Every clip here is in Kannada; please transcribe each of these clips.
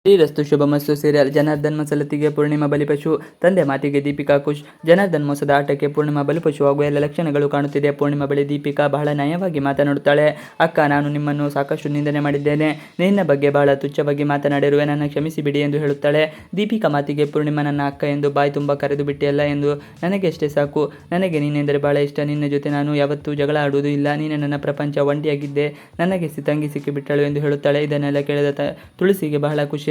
ಶ್ರೀರಸ್ತು ಶುಭಮಸ್ತು ಸೀರಿಯಲ್. ಜನಾರ್ದನ್ ಮಸಲತಿಗೆ ಪೂರ್ಣಿಮಾ ಬಲಿಪಶು, ತಂದೆ ಮಾತಿಗೆ ದೀಪಿಕಾ ಖುಷ್. ಜನಾರ್ದನ್ ಮೋಸದ ಆಟಕ್ಕೆ ಪೂರ್ಣಿಮಾ ಬಲಿಪಶು ಆಗುವ ಎಲ್ಲ ಲಕ್ಷಣಗಳು ಕಾಣುತ್ತಿದೆ. ಪೂರ್ಣಿಮಾ ಬಳಿ ದೀಪಿಕಾ ಬಹಳ ನಯವಾಗಿ ಮಾತನಾಡುತ್ತಾಳೆ. ಅಕ್ಕ, ನಾನು ನಿಮ್ಮನ್ನು ಸಾಕಷ್ಟು ನಿಂದನೆ ಮಾಡಿದ್ದೇನೆ, ನಿನ್ನ ಬಗ್ಗೆ ಬಹಳ ತುಚ್ಛವಾಗಿ ಮಾತನಾಡಿರುವೆ, ನನ್ನ ಕ್ಷಮಿಸಿ ಬಿಡಿ ಎಂದು ಹೇಳುತ್ತಾಳೆ. ದೀಪಿಕಾ ಮಾತಿಗೆ ಪೂರ್ಣಿಮಾ ನನ್ನ ಅಕ್ಕ ಎಂದು ಬಾಯಿ ತುಂಬ ಕರೆದು ಬಿಟ್ಟಿಯಲ್ಲ ಎಂದು ನನಗೆ ಅಷ್ಟೇ ಸಾಕು. ನನಗೆ ನೀನೆಂದರೆ ಬಹಳ ಇಷ್ಟ, ನಿನ್ನ ಜೊತೆ ನಾನು ಯಾವತ್ತೂ ಜಗಳ ಆಡುವುದೂ ಇಲ್ಲ, ನೀನು ನನ್ನ ಪ್ರಪಂಚ, ಒಂಟಿಯಾಗಿದ್ದೆ, ನನಗೆ ತಂಗಿ ಸಿಕ್ಕಿಬಿಟ್ಟಳು ಎಂದು ಹೇಳುತ್ತಾಳೆ. ಇದನ್ನೆಲ್ಲ ಕೇಳಿದ ತುಳಸಿಗೆ ಬಹಳ ಖುಷಿಯಾಗುತ್ತದೆ.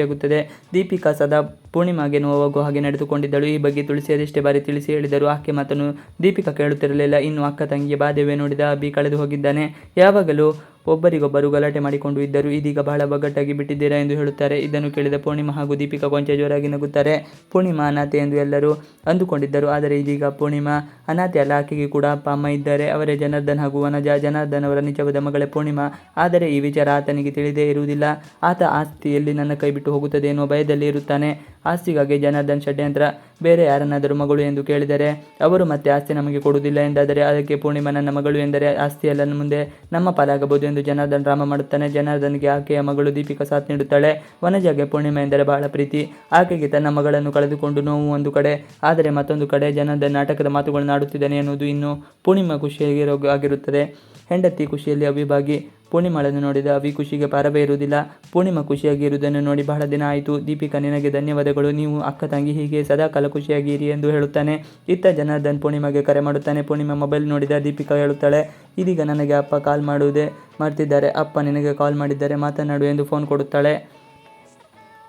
ದೀಪಿಕಾ ಸದಾ ಪೂರ್ಣಿಮಾಗೆ ನೋವಾಗುವ ಹಾಗೆ ನಡೆದುಕೊಂಡಿದ್ದಳು. ಈ ಬಗ್ಗೆ ತುಳಸಿ ಅದೆಷ್ಟೇ ಬಾರಿ ತಿಳಿಸಿ ಹೇಳಿದರು, ಆಕೆ ಮಾತನ್ನು ದೀಪಿಕಾ ಕೇಳುತ್ತಿರಲಿಲ್ಲ. ಇನ್ನು ಅಕ್ಕ ತಂಗಿಯ ಬಾಧೆವೇ ನೋಡಿದ ಅಭಿ ಕಳೆದು ಹೋಗಿದ್ದಾನೆ. ಯಾವಾಗಲೂ ಒಬ್ಬರಿಗೊಬ್ಬರು ಗಲಾಟೆ ಮಾಡಿಕೊಂಡು ಇದ್ದರು, ಇದೀಗ ಬಹಳ ಒಗ್ಗಟ್ಟಾಗಿ ಬಿಟ್ಟಿದ್ದೀರಾ ಎಂದು ಹೇಳುತ್ತಾರೆ. ಇದನ್ನು ಕೇಳಿದ ಪೂರ್ಣಿಮಾ ಹಾಗೂ ದೀಪಿಕಾ ಕೊಂಚ ಜೋರಾಗಿ ನಗುತ್ತಾರೆ. ಪೂರ್ಣಿಮಾ ಅನಾಥೆ ಎಂದು ಎಲ್ಲರೂ ಅಂದುಕೊಂಡಿದ್ದರು, ಆದರೆ ಇದೀಗ ಪೂರ್ಣಿಮಾ ಅನಾಥೆ ಅಲ್ಲ, ಆಕೆಗೆ ಕೂಡ ಅಪ್ಪ ಅಮ್ಮ ಇದ್ದಾರೆ. ಅವರೇ ಜನಾರ್ದನ್ ಹಾಗೂ ವನಜಾ. ಜನಾರ್ದನ್ ಅವರ ನಿಜವಾದ ಮಗಳೇ ಪೂರ್ಣಿಮಾ. ಆದರೆ ಈ ವಿಚಾರ ಆತನಿಗೆ ತಿಳಿದೇ ಇರುವುದಿಲ್ಲ. ಆತ ಆಸ್ತಿಯಲ್ಲಿ ನನ್ನ ಕೈ ಬಿಟ್ಟು ಹೋಗುತ್ತದೆ ಎನ್ನುವ ಭಯದಲ್ಲಿ ಇರುತ್ತಾನೆ. ಆಸ್ತಿಗಾಗಿ ಜನಾರ್ದನ್ ಷಡ್ಯಂತ್ರ. ಬೇರೆ ಯಾರನ್ನಾದರೂ ಮಗಳು ಎಂದು ಕೇಳಿದರೆ ಅವರು ಮತ್ತೆ ಆಸ್ತಿ ನಮಗೆ ಕೊಡುವುದಿಲ್ಲ ಎಂದಾದರೆ ಅದಕ್ಕೆ ಪೂರ್ಣಿಮಾ ನನ್ನ ಮಗಳು ಎಂದರೆ ಆಸ್ತಿಯೆಲ್ಲ ಮುಂದೆ ನಮ್ಮ ಪಾಲಾಗಬಹುದು ಎಂದು ಜನಾರ್ದನ್ ಡ್ರಾಮಾ ಮಾಡುತ್ತಾನೆ. ಜನಾರ್ದನ್ಗೆ ಆಕೆಯ ಮಗಳು ದೀಪಿಕಾ ಸಾಥ್ ನೀಡುತ್ತಾಳೆ. ವನಜಾಗೆ ಪೂರ್ಣಿಮಾ ಎಂದರೆ ಬಹಳ ಪ್ರೀತಿ. ಆಕೆಗೆ ತನ್ನ ಮಗಳನ್ನು ಕಳೆದುಕೊಂಡು ನೋವು ಒಂದು ಕಡೆ, ಆದರೆ ಮತ್ತೊಂದು ಕಡೆ ಜನಾರ್ದನ್ ನಾಟಕದ ಮಾತುಗಳನ್ನು ಆಡುತ್ತಿದ್ದಾನೆ ಎನ್ನುವುದು ಇನ್ನು ಪೂರ್ಣಿಮಾ ಖುಷಿಯಾಗಿರುತ್ತದೆ. ಹೆಂಡತಿ ಖುಷಿಯಲ್ಲಿ ಅವಿಭಾಗಿ. ಪೂರ್ಣಿಮಾಳನ್ನು ನೋಡಿದ ಅವಿ ಖುಷಿಗೆ ಪಾರವೇ ಇರುವುದಿಲ್ಲ. ಪೂರ್ಣಿಮಾ ಖುಷಿಯಾಗಿ ಇರುವುದನ್ನು ನೋಡಿ ಬಹಳ ದಿನ ಆಯಿತು. ದೀಪಿಕಾ, ನಿನಗೆ ಧನ್ಯವಾದಗಳು, ನೀವು ಅಕ್ಕ ತಂಗಿ ಹೀಗೆ ಸದಾಕಾಲ ಖುಷಿಯಾಗಿ ಇರಿ ಎಂದು ಹೇಳುತ್ತಾನೆ. ಇತ್ತ ಜನಾರ್ದನ್ ಪೂರ್ಣಿಮಾಗೆ ಕರೆ ಮಾಡುತ್ತಾನೆ. ಪೂರ್ಣಿಮಾ ಮೊಬೈಲ್ ನೋಡಿದ ದೀಪಿಕಾ ಹೇಳುತ್ತಾಳೆ, ಇದೀಗ ನನಗೆ ಅಪ್ಪ ಕಾಲ್ ಮಾಡುವುದೇ ಮಾಡ್ತಿದ್ದಾರೆ, ಅಪ್ಪ ನಿನಗೆ ಕಾಲ್ ಮಾಡಿದ್ದಾರೆ, ಮಾತನಾಡು ಎಂದು ಫೋನ್ ಕೊಡುತ್ತಾಳೆ.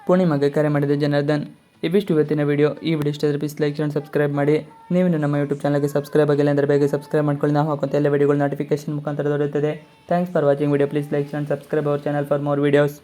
ಪೂರ್ಣಿಮಾಗೆ ಕರೆ ಮಾಡಿದ ಜನಾರ್ದನ್. ಇವಿಷ್ಟು ಇವತ್ತಿನ ವಿಡಿಯೋ. ಈ ವಿಡಿಯೋ ಇಷ್ಟ ಆದರೆ ಪ್ಲೀಸ್ ಲೈಕ್ ಆ್ಯಂಡ್ ಸಬ್ಸ್ಕ್ರೈಬ್ ಮಾಡಿ. ನೀವು ನಮ್ಮ ಯೂಟ್ಯೂಬ್ ಚಾನಲ್ಗೆ ಸಬ್ಸ್ಕ್ರೈಬ್ ಆಗಿಲ್ಲ ಅಂದರೆ ಬೇಗ ಸಬ್ಸ್ಕ್ರೈಬ್ ಮಾಡ್ಕೊಳ್ಳಿ. ನಾವು ಹಾಕುವಂಥ ಎಲ್ಲ ವಿಡಿಯೋಗಳು ನೋಟಿಫಿಕೇಶನ್ ಮುಖಾಂತರ ದೊರೆಯುತ್ತದೆ. Thanks for watching video. Please like and subscribe our channel for more videos.